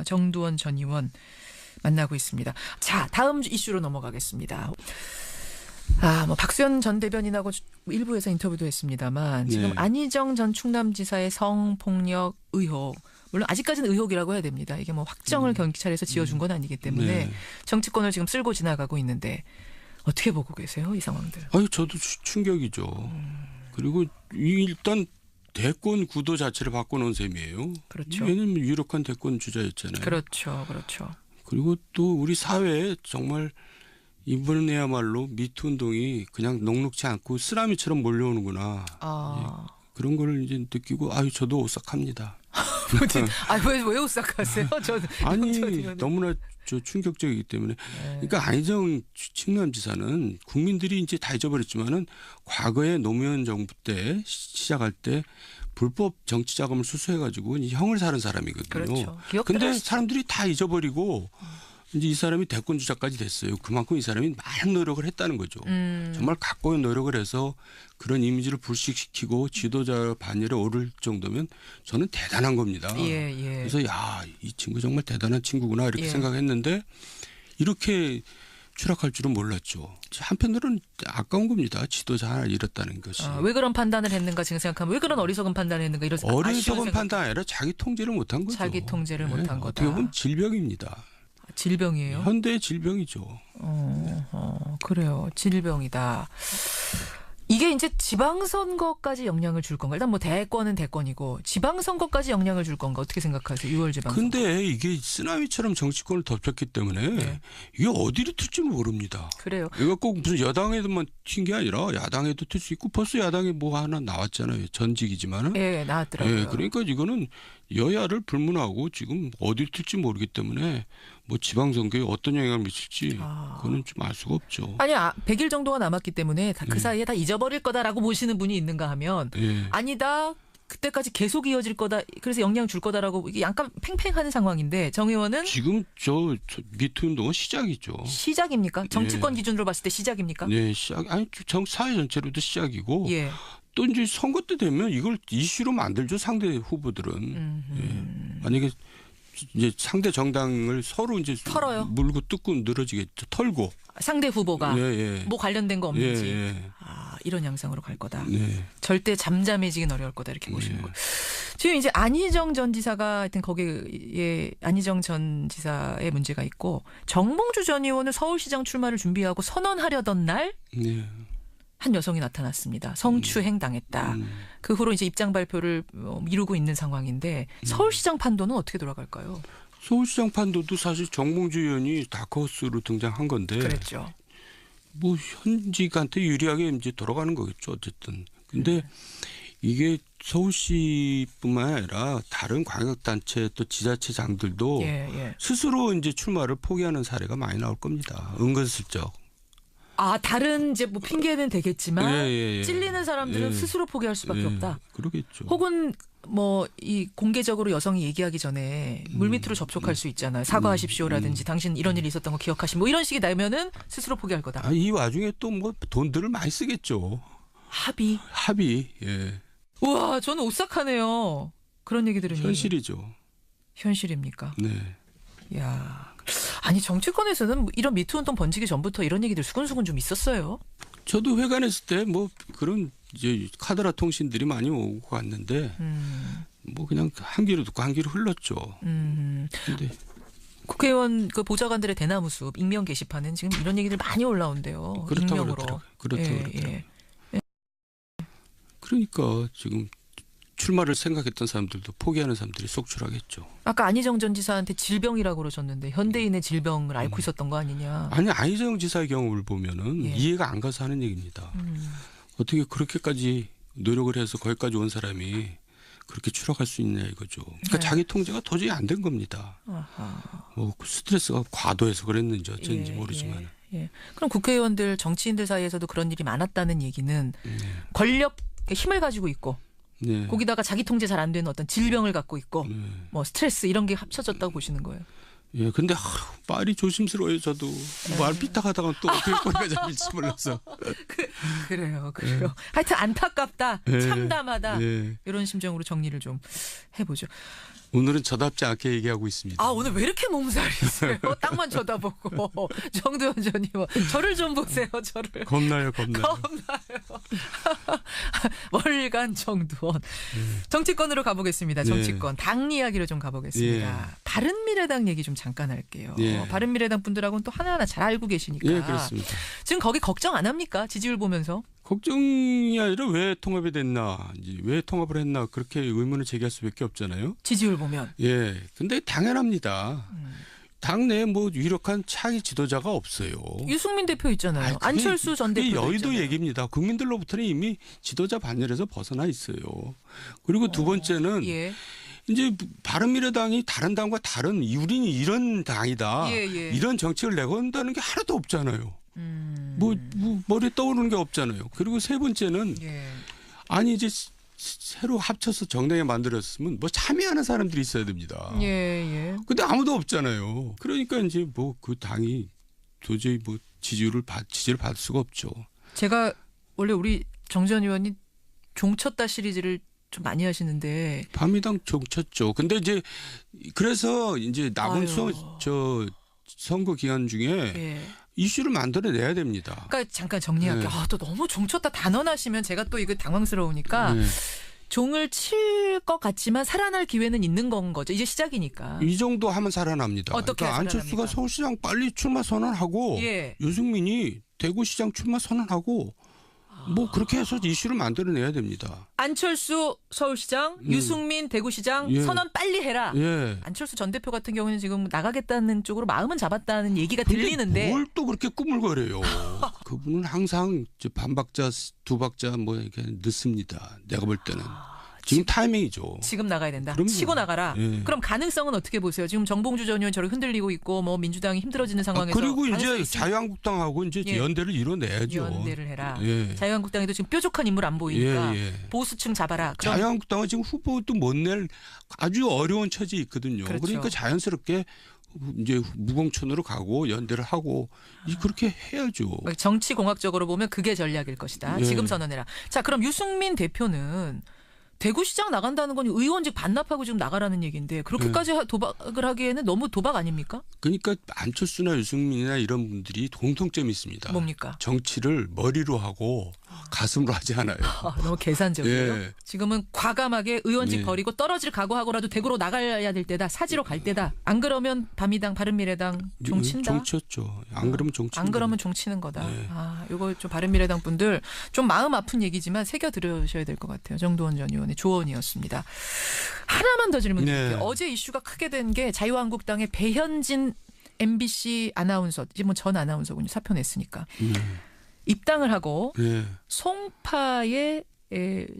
정두원 전 의원 만나고 있습니다. 자, 다음 이슈로 넘어가겠습니다. 뭐 박수현 전 대변인하고 일부에서 인터뷰도 했습니다만 지금 안희정 전 충남지사의 성폭력 의혹, 물론 아직까지는 의혹이라고 해야 됩니다. 이게 뭐 확정을 경찰에서 지어준 건 아니기 때문에 정치권을 지금 쓸고 지나가고 있는데 어떻게 보고 계세요, 이 상황들? 저도 충격이죠. 그리고 일단 대권 구도 자체를 바꿔놓은 셈이에요. 그렇죠. 왜냐하면 유력한 대권 주자였잖아요. 그렇죠, 그렇죠. 그리고 또 우리 사회에 정말 이번에야말로 미투 운동이 그냥 녹록지 않고 쓰나미처럼 몰려오는구나. 그런 걸 이제 느끼고 저도 오싹합니다. 왜 오싹하세요? 아니 너무나 충격적이기 때문에. 그러니까 안희정 충남지사는 국민들이 이제 다 잊어버렸지만은 과거에 노무현 정부 때 시작할 때 불법 정치 자금을 수수해가지고 형을 사는 사람이거든요. 그렇죠. 근데 사람들이 다 잊어버리고 이제 이 사람이 대권 주자까지 됐어요. 그만큼 이 사람이 많은 노력을 했다는 거죠. 정말 각고의 노력을 해서 그런 이미지를 불식시키고 지도자 반열에 오를 정도면 저는 대단한 겁니다. 그래서 이 친구 정말 대단한 친구구나 이렇게 생각했는데 이렇게 추락할 줄은 몰랐죠. 한편으로는 아까운 겁니다. 지도자 하나 잃었다는 것이. 왜 그런 판단을 했는가 지금 생각하면 왜 그런 어리석은 판단을 했는가 이런 어리석은 판단 아니라 자기 통제를 못한 거죠. 자기 통제를 못한 거다. 어떻게 보면 질병입니다. 질병이에요? 현대의 질병이죠. 그래요. 질병이다. 이게 이제 지방선거까지 영향을 줄 건가? 일단 뭐 대권은 대권이고 지방선거까지 영향을 줄 건가? 어떻게 생각하세요? 6월 지방선거. 근데 이게 쓰나미처럼 정치권을 덮쳤기 때문에 이게 어디로 튈지 모릅니다. 그래요. 이거 꼭 무슨 여당에도만 튄 게 아니라 야당에도 튈 수 있고 벌써 야당에 뭐 하나 나왔잖아요. 전직이지만은. 나왔더라고요. 그러니까 이거는 여야를 불문하고 지금 어디로 튈지 모르기 때문에 뭐 지방선거에 어떤 영향을 미칠지 그거는 좀 알 수가 없죠. 100일 정도가 남았기 때문에 그 사이에 다 잊어버릴 거다라고 보시는 분이 있는가 하면 아니다. 그때까지 계속 이어질 거다. 그래서 영향 줄 거다라고 이게 약간 팽팽한 상황인데 정 의원은 지금 저 미투 운동은 시작이죠. 시작입니까? 정치권 기준으로 봤을 때 시작입니까? 네, 시작. 사회 전체로도 시작이고 또 이제 선거 때 되면 이걸 이슈로 만들죠. 상대 후보들은. 만약에 이제 상대 정당을 서로 이제 털어요. 물고 뜯고 늘어지겠죠. 털고. 상대 후보가 뭐 관련된 거 없는지. 이런 양상으로 갈 거다. 절대 잠잠해지긴 어려울 거다 이렇게 보시는 거예요. 지금 이제 안희정 전 지사가 하여튼 거기에 안희정 전 지사의 문제가 있고 정봉주 전 의원은 서울시장 출마를 준비하고 선언하려던 날 한 여성이 나타났습니다. 성추행 당했다. 그 후로 이제 입장 발표를 미루고 있는 상황인데 서울시장 판도는 어떻게 돌아갈까요? 서울시장 판도도 사실 정봉주 의원이 다크호스로 등장한 건데 그랬죠. 뭐 현직한테 유리하게 이제 돌아가는 거겠죠. 어쨌든. 근데 이게 서울시뿐만 아니라 다른 광역단체 또 지자체장들도 스스로 이제 출마를 포기하는 사례가 많이 나올 겁니다. 은근슬쩍. 다른 이제 뭐 핑계는 되겠지만 찔리는 사람들은 스스로 포기할 수밖에 없다. 그러겠죠. 혹은 뭐 이 공개적으로 여성이 얘기하기 전에 물밑으로 접촉할 수 있잖아요. 사과하십시오라든지 당신 이런 일이 있었던 거 기억하시 뭐 이런 식이 나면은 스스로 포기할 거다. 이 와중에 또 뭐 돈들을 많이 쓰겠죠. 합의. 우와, 저는 오싹하네요. 그런 얘기 들으니. 현실이죠. 현실입니까? 네. 야. 아니 정치권에서는 이런 미투 운동 번지기 전부터 이런 얘기들 수근수근 좀 있었어요. 저도 회관했을 때 뭐 그런 이제 카더라 통신들이 많이 오고 갔는데 뭐 그냥 한 귀로 듣고 한 귀로 흘렀죠. 근데 국회의원 그 보좌관들의 대나무 숲 익명 게시판은 지금 이런 얘기들 많이 올라온대요. 그렇다고 그렇더라고요. 그러니까 지금 출마를 생각했던 사람들도 포기하는 사람들이 속출하겠죠. 아까 안희정 전 지사한테 질병이라고 그러셨는데 현대인의 질병을 앓고 있었던 거 아니냐. 아니 안희정 지사의 경우를 보면은 이해가 안 가서 하는 얘기입니다. 어떻게 그렇게까지 노력을 해서 거기까지 온 사람이 그렇게 추락할 수 있냐 이거죠. 그러니까 자기 통제가 도저히 안 된 겁니다. 뭐 스트레스가 과도해서 그랬는지 어쩐지 모르지만. 그럼 국회의원들 정치인들 사이에서도 그런 일이 많았다는 얘기는 권력 힘을 가지고 있고 거기다가 자기 통제 잘 안 되는 어떤 질병을 갖고 있고 뭐 스트레스 이런 게 합쳐졌다고 보시는 거예요. 근데 말이 조심스러워요. 저도 말 삐딱하다가 또 어떻게 꼬리가 잡힐지 몰라서. 그래요. 하여튼 안타깝다. 참담하다. 이런 심정으로 정리를 좀 해보죠. 오늘은 저답지 않게 얘기하고 있습니다. 아, 오늘 왜 이렇게 몸살이세요? 땅만 쳐다보고. 정두원 전 의원. 저를 좀 보세요, 저를. 겁나요. 월간 정두원. 정치권으로 가보겠습니다. 정치권. 당 이야기로 좀 가보겠습니다. 바른미래당 얘기 좀 잠깐 할게요. 바른미래당 분들하고는 또 하나하나 잘 알고 계시니까. 예, 그렇습니다. 지금 거기 걱정 안 합니까? 지지율 보면서. 걱정이 아니라 왜 통합이 됐나, 왜 통합을 했나 그렇게 의문을 제기할 수밖에 없잖아요. 지지율 보면. 예, 근데 당연합니다. 당내에 뭐 유력한 차기 지도자가 없어요. 유승민 대표 있잖아요. 안철수 전 대표 여의도 있잖아요. 얘기입니다. 국민들로부터는 이미 지도자 반열에서 벗어나 있어요. 그리고 두 번째는 이제 바른미래당이 다른 당과 다른 우리는 이런 당이다. 이런 정책을 내건다는 게 하나도 없잖아요. 뭐 머리에 떠오르는 게 없잖아요. 그리고 세 번째는 아니 이제 새로 합쳐서 정당에 만들었으면 뭐 참여하는 사람들이 있어야 됩니다. 근데 아무도 없잖아요. 그러니까 이제 뭐 그 당이 도저히 뭐 지지를 받을 수가 없죠. 제가 원래 우리 정 전 의원이 종쳤다 시리즈를 좀 많이 하시는데 바른미래당 종쳤죠. 근데 이제 그래서 이제 남은 선거 기간 중에 이슈를 만들어내야 됩니다. 그러니까 잠깐 정리할게요. 또 너무 종쳤다 단언하시면 제가 또 이거 당황스러우니까 종을 칠 것 같지만 살아날 기회는 있는 건 거죠. 이제 시작이니까. 이 정도 하면 살아납니다. 어떻게 그러니까 안철수가 서울시장 빨리 출마 선언하고 유승민이 대구시장 출마 선언하고 뭐 그렇게 해서 이슈를 만들어내야 됩니다. 안철수 서울시장, 유승민 대구시장 선언 빨리 해라. 안철수 전 대표 같은 경우는 지금 나가겠다는 쪽으로 마음은 잡았다는 얘기가 들리는데 뭘 또 그렇게 꾸물거려요. 그분은 항상 반박자, 두박자 뭐 이렇게 늦습니다. 내가 볼 때는. 지금 타이밍이죠. 지금 나가야 된다. 그럼요. 치고 나가라. 그럼 가능성은 어떻게 보세요? 지금 정봉주 전 의원 저렇게 흔들리고 있고 뭐 민주당이 힘들어지는 상황에서 그리고 이제 자유한국당하고 이제 연대를 이뤄내야죠. 연대를 해라. 자유한국당에도 지금 뾰족한 인물 안 보이니까 보수층 잡아라. 자유한국당은 지금 후보도 못 낼 아주 어려운 처지에 있거든요. 그러니까 자연스럽게 이제 무공천으로 가고 연대를 하고 그렇게 해야죠. 정치공학적으로 보면 그게 전략일 것이다. 지금 선언해라. 자, 그럼 유승민 대표는 대구시장 나간다는 건 의원직 반납하고 지금 나가라는 얘기인데 그렇게까지 도박을 하기에는 너무 도박 아닙니까? 그러니까 안철수나 유승민이나 이런 분들이 공통점이 있습니다. 뭡니까? 정치를 머리로 하고 가슴으로 하지 않아요. 너무 계산적이에요. 지금은 과감하게 의원직 버리고 떨어질 각오하고라도 대구로 나가야 될 때다. 사지로 갈 때다. 안 그러면 바른미래당 종친다. 종쳤죠. 안 그러면 종친다. 안 그러면 종치는 거다. 이거 좀 바른미래당 분들 좀 마음 아픈 얘기지만 새겨 들으셔야 될 것 같아요. 정두원 전 의원의 조언이었습니다. 하나만 더 질문 드릴게요. 어제 이슈가 크게 된 게 자유한국당의 배현진 MBC 아나운서, 지금 전 아나운서군요. 사표 냈으니까. 입당을 하고 송파의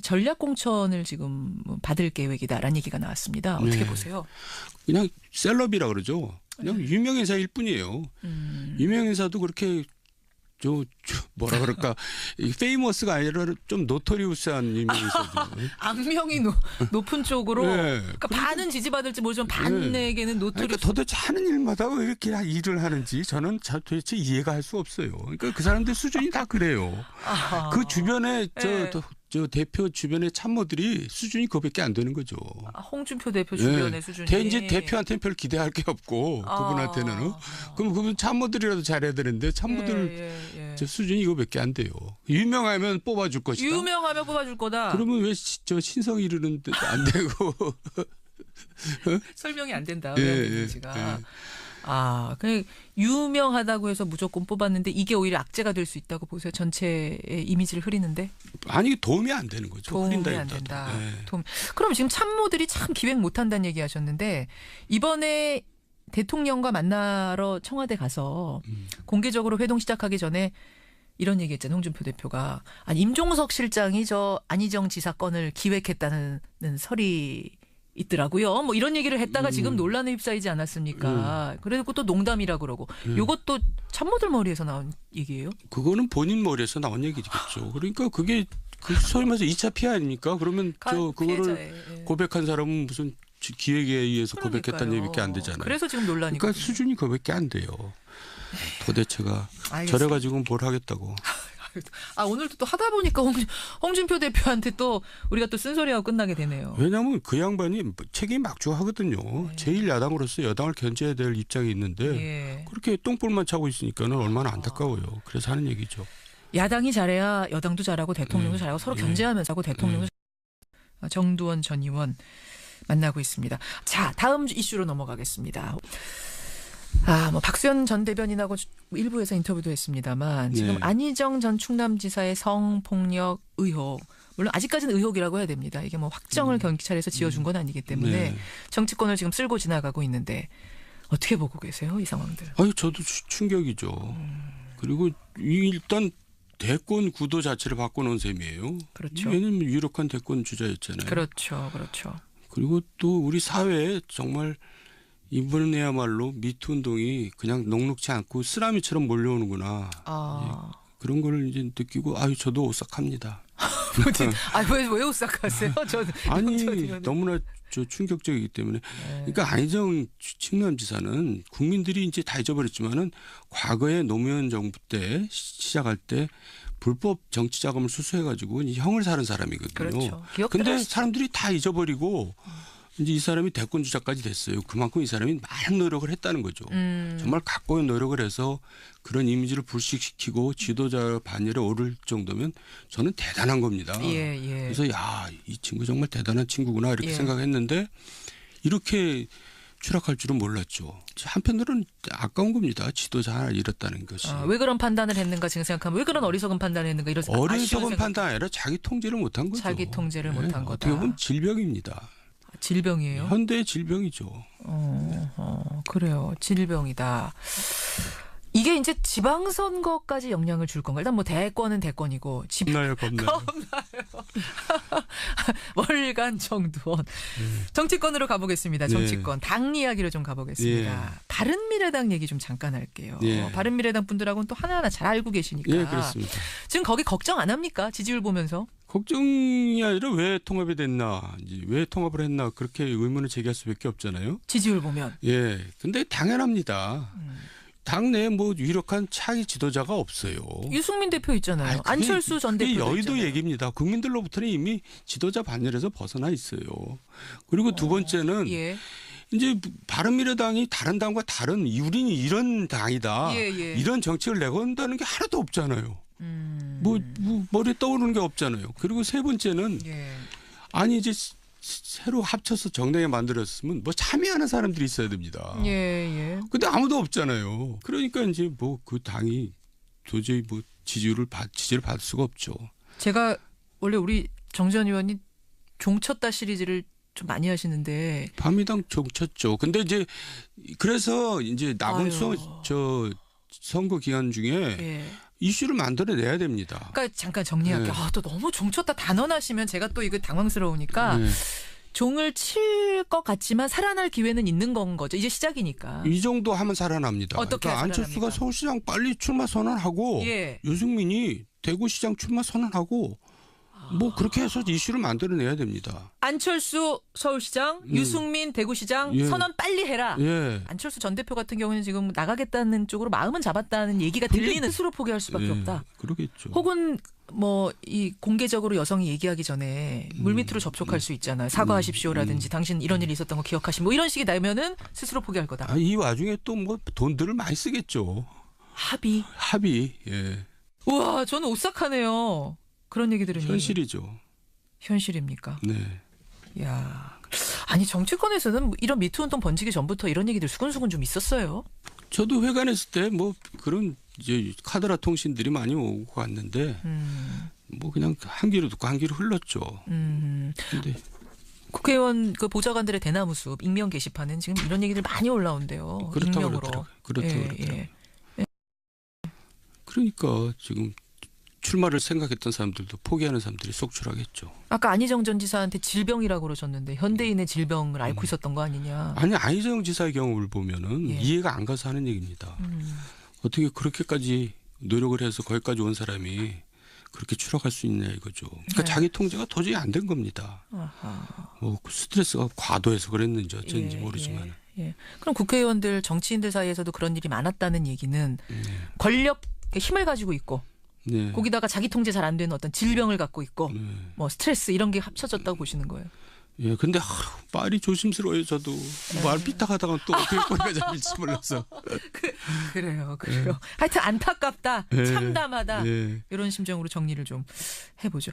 전략 공천을 지금 받을 계획이다라는 얘기가 나왔습니다. 어떻게 보세요? 그냥 셀럽이라 그러죠. 그냥 유명 인사일 뿐이에요. 유명 인사도 그렇게 뭐라 그럴까 페이머스가 아니라 좀 노토리우스한 유명인사죠. 악명이 높은 쪽으로 그러니까 반은 지지받을지 모르지만 반에게는 노토리우스. 그러니까 도대체 하는 일마다 왜 이렇게 일을 하는지 저는 도대체 이해가 할 수 없어요. 그러니까 그 사람들 수준이 다 그래요. 그 주변에 저 대표 주변의 참모들이 수준이 그거밖에 안 되는 거죠. 홍준표 대표 주변의 수준이. 이제 대표한테는 별 기대할 게 없고 그분한테는. 그럼 그분 참모들이라도 잘해야 되는데 참모들 저 수준이 이거밖에 안 돼요. 유명하면 뽑아줄 것이다. 유명하면 뽑아줄 거다. 그러면 왜 저 신성 이르는데 안 되고. 설명이 안 된다. 그 유명하다고 해서 무조건 뽑았는데 이게 오히려 악재가 될 수 있다고 보세요. 전체의 이미지를 흐리는데. 아니 도움이 안 되는 거죠. 도움이 안 된다. 그럼 지금 참모들이 참 기획 못한다는 얘기하셨는데 이번에 대통령과 만나러 청와대 가서 공개적으로 회동 시작하기 전에 이런 얘기했잖아요. 홍준표 대표가 임종석 실장이 저 안희정 지사 건을 기획했다는 설이 있더라고요. 뭐 이런 얘기를 했다가 지금 논란에 휩싸이지 않았습니까? 그래도 또 농담이라 그러고. 이것도 참모들 머리에서 나온 얘기예요? 그거는 본인 머리에서 나온 얘기겠죠. 그러니까 그게 소위 말해서 2차 피해 아닙니까? 그러면 그거를 고백한 사람은 무슨 기획에 의해서 고백했다는 얘기밖에 안 되잖아요. 그래서 지금 논란이. 그러니까 수준이 그거밖에 안 돼요. 도대체가 저래가지고 뭘 하겠다고. 오늘도 또 하다 보니까 홍준표 대표한테 또 우리가 또 쓴소리하고 끝나게 되네요. 왜냐하면 그 양반이 책임 막중하거든요. 네. 제1야당으로서 여당을 견제해야 될 입장이 있는데 예. 그렇게 똥볼만 차고 있으니까는 얼마나 안타까워요. 그래서 하는 얘기죠. 야당이 잘해야 여당도 잘하고 대통령도 잘하고 서로 견제하면서 하고 대통령도 정두원 전 의원 만나고 있습니다. 자, 다음 이슈로 넘어가겠습니다. 뭐 박수현 전 대변인하고 일부에서 인터뷰도 했습니다만 지금 안희정 전 충남지사의 성폭력 의혹, 물론 아직까지는 의혹이라고 해야 됩니다. 이게 뭐 확정을 경찰에서 지어준 건 아니기 때문에 정치권을 지금 쓸고 지나가고 있는데 어떻게 보고 계세요, 이 상황들? 저도 충격이죠. 그리고 일단 대권 구도 자체를 바꿔놓은 셈이에요. 그렇죠. 왜냐하면 유력한 대권 주자였잖아요. 그렇죠, 그렇죠. 그리고 또 우리 사회에 정말 이번에야말로 미투 운동이 그냥 녹록지 않고 쓰나미처럼 몰려오는구나. 그런 걸 이제 느끼고 저도 오싹합니다. 왜 오싹하세요? 아니 너무나 충격적이기 때문에. 그러니까 안희정 충남지사는 국민들이 이제 다 잊어버렸지만은 과거에 노무현 정부 때 시작할 때 불법 정치 자금을 수수해가지고 형을 사는 사람이거든요. 그렇죠. 근데 사람들이 다 잊어버리고 이제 이 사람이 대권 주자까지 됐어요. 그만큼 이 사람이 많은 노력을 했다는 거죠. 정말 각고의 노력을 해서 그런 이미지를 불식시키고 지도자 반열에 오를 정도면 저는 대단한 겁니다. 그래서 이 친구 정말 대단한 친구구나 이렇게 생각했는데 이렇게 추락할 줄은 몰랐죠. 한편으로는 아까운 겁니다. 지도자 하나 잃었다는 것이. 왜 그런 판단을 했는가 지금 생각하면 왜 그런 어리석은 판단을 했는가 이런 어리석은 판단 아니라 자기 통제를 못한 거죠. 자기 통제를 못한 거다. 어떻게 보면 질병입니다. 질병이에요? 현대의 질병이죠. 그래요. 질병이다. 이게 이제 지방선거까지 영향을 줄 건가? 일단 뭐 대권은 대권이고. 겁나요. 월간 정두원. 정치권으로 가보겠습니다. 정치권. 당 이야기로 좀 가보겠습니다. 바른미래당 얘기 좀 잠깐 할게요. 바른미래당 분들하고는 또 하나하나 잘 알고 계시니까. 그렇습니다. 지금 거기 걱정 안 합니까? 지지율 보면서? 걱정이 아니라 왜 통합이 됐나, 왜 통합을 했나 그렇게 의문을 제기할 수밖에 없잖아요. 지지율 보면. 근데 당연합니다. 당내에 뭐 유력한 차기 지도자가 없어요. 유승민 대표 있잖아요. 안철수 전 대표 여의도 있잖아요. 얘기입니다. 국민들로부터는 이미 지도자 반열에서 벗어나 있어요. 그리고 두 번째는 이제 바른미래당이 다른 당과 다른 우리는 이런 당이다. 이런 정책을 내건다는 게 하나도 없잖아요. 뭐 머리에 떠오르는 게 없잖아요. 그리고 세 번째는 이제 새로 합쳐서 정당에 만들었으면 뭐 참여하는 사람들이 있어야 됩니다. 근데 아무도 없잖아요. 그러니까 이제 뭐 그 당이 도저히 뭐 지지를 받을 수가 없죠. 제가 원래 우리 정전 의원이 종쳤다 시리즈를 좀 많이 하시는데 밤이당 종쳤죠. 근데 이제 그래서 이제 남은 선거 기간 중에 이슈를 만들어내야 됩니다. 그러니까 잠깐 정리할게요. 또 너무 종쳤다 단언하시면 제가 또 이거 당황스러우니까 종을 칠 것 같지만 살아날 기회는 있는 건 거죠. 이제 시작이니까. 이 정도 하면 살아납니다. 어떻게 그러니까 안철수가 서울시장 빨리 출마 선언하고 유승민이 대구시장 출마 선언하고 뭐 그렇게 해서 이슈를 만들어내야 됩니다. 안철수 서울시장, 유승민 대구시장 선언 빨리 해라. 안철수 전 대표 같은 경우는 지금 나가겠다는 쪽으로 마음은 잡았다는 얘기가 들리는 스스로 포기할 수밖에 없다. 그러겠죠. 혹은 뭐 이 공개적으로 여성이 얘기하기 전에 물밑으로 접촉할 수 있잖아요. 사과하십시오라든지 당신 이런 일이 있었던 거 기억하시 뭐 이런 식이 나면은 스스로 포기할 거다. 이 와중에 또 뭐 돈들을 많이 쓰겠죠. 합의. 우와, 저는 오싹하네요. 그런 얘기 들으니. 현실이죠. 현실입니까? 네. 야, 아니 정치권에서는 이런 미투 운동 번지기 전부터 이런 얘기들 수근수근 좀 있었어요. 저도 회관했을 때 뭐 그런 이제 카드라 통신들이 많이 오고 갔는데 뭐 그냥 한 귀로 듣고 한 귀로 흘렀죠. 근데 국회의원 그 보좌관들의 대나무 숲 익명 게시판은 지금 이런 얘기들 많이 올라온대요. 그렇다고 그러더라고요. 그러니까 지금 출마를 생각했던 사람들도 포기하는 사람들이 속출하겠죠. 아까 안희정 전 지사한테 질병이라고 그러셨는데 현대인의 질병을 앓고 있었던 거 아니냐. 아니 안희정 지사의 경우를 보면은 이해가 안 가서 하는 얘기입니다. 어떻게 그렇게까지 노력을 해서 거기까지 온 사람이 그렇게 추락할 수 있냐 이거죠. 그러니까 자기 통제가 도저히 안 된 겁니다. 뭐 스트레스가 과도해서 그랬는지 어쩐지 모르지만. 그럼 국회의원들 정치인들 사이에서도 그런 일이 많았다는 얘기는 권력 힘을 가지고 있고 네. 거기다가 자기 통제 잘 안 되는 어떤 질병을 갖고 있고 뭐 스트레스 이런 게 합쳐졌다고 보시는 거예요. 예, 근데 말이 조심스러워요. 저도 말 삐딱하다가 또 어떻게 꼬리가 잡힐지 몰라서. 그래요. 하여튼 안타깝다, 참담하다 이런 심정으로 정리를 좀 해보죠.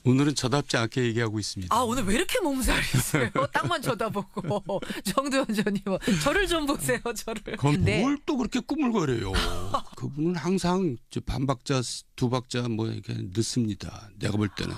오늘은 저답지 않게 얘기하고 있습니다. 아, 오늘 왜 이렇게 몸살이세요? 땅만 쳐다보고. 정두원 전 의원. 저를 좀 보세요, 저를. 뭘 또 그렇게 꾸물거려요. 그분은 항상 반박자, 두 박자 뭐 이렇게 늦습니다. 내가 볼 때는.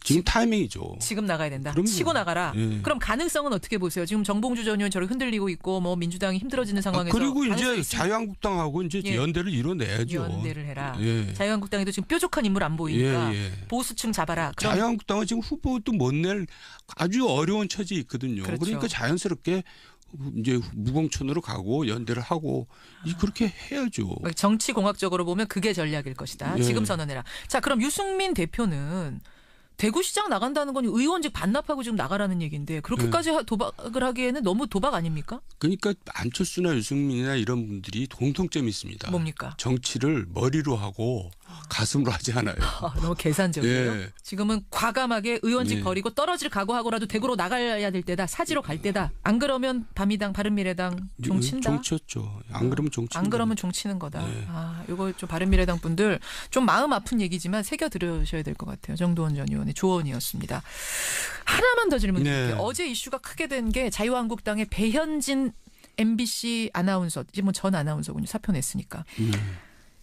지금 타이밍이죠. 지금 나가야 된다. 그럼요. 치고 나가라. 예. 그럼 가능성은 어떻게 보세요? 지금 정봉주 전 의원 저를 흔들리고 있고 뭐 민주당이 힘들어지는 상황에서. 그리고 이제 자유한국당하고 이제 연대를 이뤄내야죠. 연대를 해라. 예. 자유한국당에도 지금 뾰족한 인물 안 보이니까 예. 보수층 잡아라. 그럼 자유한국당은 지금 후보도 못 낼 아주 어려운 처지에 있거든요. 그렇죠. 그러니까 자연스럽게 이제 무공천으로 가고 연대를 하고 그렇게 해야죠. 정치공학적으로 보면 그게 전략일 것이다. 예. 지금 선언해라. 자, 그럼 유승민 대표는 대구시장 나간다는 건 의원직 반납하고 지금 나가라는 얘기인데 그렇게까지 도박을 하기에는 너무 도박 아닙니까? 그러니까 안철수나 유승민이나 이런 분들이 공통점이 있습니다. 뭡니까? 정치를 머리로 하고 가슴으로 하지 않아요. 너무 계산적이에요. 예. 지금은 과감하게 의원직 버리고 떨어질 각오하고라도 대구로 나가야 될 때다. 사지로 갈 때다. 안 그러면 바미당, 바른미래당 종친다. 종쳤죠. 안 그러면 종치는 안 그러면 종치는 거다. 네. 이거 좀 바른미래당 분들 좀 마음 아픈 얘기지만 새겨 들으셔야 될 것 같아요. 정두원 전 의원의 조언이었습니다. 하나만 더 질문 드릴게요. 어제 이슈가 크게 된 게 자유한국당의 배현진 MBC 아나운서, 이제 뭐 전 아나운서군요. 사표 냈으니까.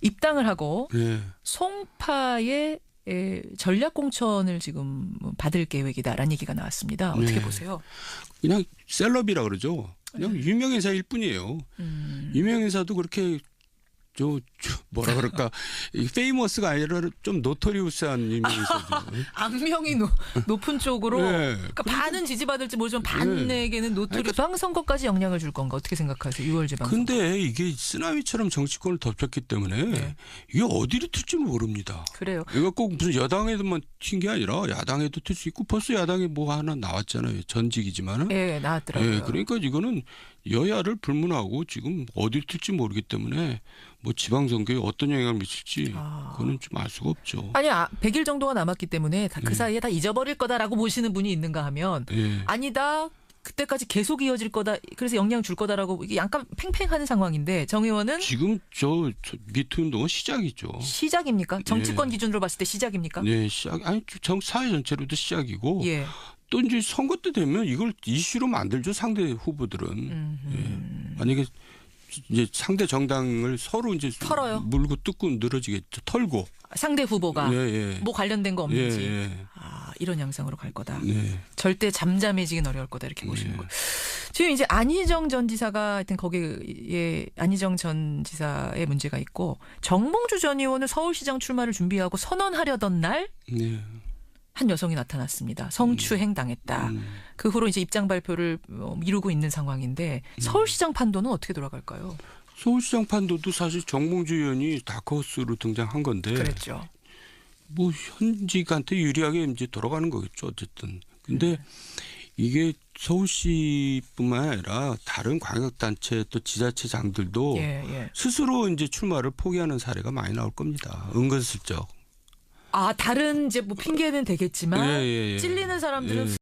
입당을 하고 송파의 전략 공천을 지금 받을 계획이다라는 얘기가 나왔습니다. 어떻게 보세요? 그냥 셀럽이라 그러죠. 그냥 유명 인사일 뿐이에요. 유명 인사도 그렇게 뭐라 그럴까 페이머스가 아니라 좀 노토리우스한 유명 인사죠. 악명이 높은 쪽으로 그러니까 반은 지지받을지 모르지만 반에게는 노토리우스. 지방선거까지 영향을 줄 건가 어떻게 생각하세요? 6월 지방선거. 근데 이게 쓰나미처럼 정치권을 덮쳤기 때문에 이게 어디로 튈지 모릅니다. 그래요. 이거 꼭 무슨 여당에도만 튄 게 아니라 야당에도 튈 수 있고 벌써 야당에 뭐 하나 나왔잖아요. 전직이지만은. 네, 나왔더라고요. 그러니까 이거는 여야를 불문하고 지금 어디로 튈지 모르기 때문에 뭐 지방선거에 어떤 영향을 미칠지 그거는 좀 알 수가 없죠. 아니 100일 정도가 남았기 때문에 그 사이에 다 잊어버릴 거다라고 보시는 분이 있는가 하면 아니다. 그때까지 계속 이어질 거다. 그래서 영향 줄 거다라고 이게 약간 팽팽한 상황인데 정 의원은 지금 저 미투 운동은 시작이죠. 시작입니까? 정치권 기준으로 봤을 때 시작입니까? 네, 시작. 아니 사회 전체로도 시작이고 또 이제 선거 때 되면 이걸 이슈로 만들죠. 상대 후보들은. 만약에 이제 상대 정당을 서로 이제 털어요. 물고 뜯고 늘어지겠죠. 털고. 상대 후보가 뭐 관련된 거 없는지. 이런 양상으로 갈 거다. 절대 잠잠해지긴 어려울 거다 이렇게 보시는 거예요. 지금 이제 안희정 전 지사가 하여튼 거기에 안희정 전 지사의 문제가 있고 정봉주 전 의원은 서울시장 출마를 준비하고 선언하려던 날 한 여성이 나타났습니다. 성추행 당했다. 그 후로 이제 입장 발표를 미루고 있는 상황인데 서울시장 판도는 어떻게 돌아갈까요? 서울시장 판도도 사실 정봉주 의원이 다크호스로 등장한 건데 그랬죠. 뭐 현직한테 유리하게 이제 돌아가는 거겠죠. 어쨌든. 근데 이게 서울시뿐만 아니라 다른 광역단체 또 지자체장들도 스스로 이제 출마를 포기하는 사례가 많이 나올 겁니다. 은근슬쩍. 다른 이제 뭐 핑계는 되겠지만 찔리는 사람들은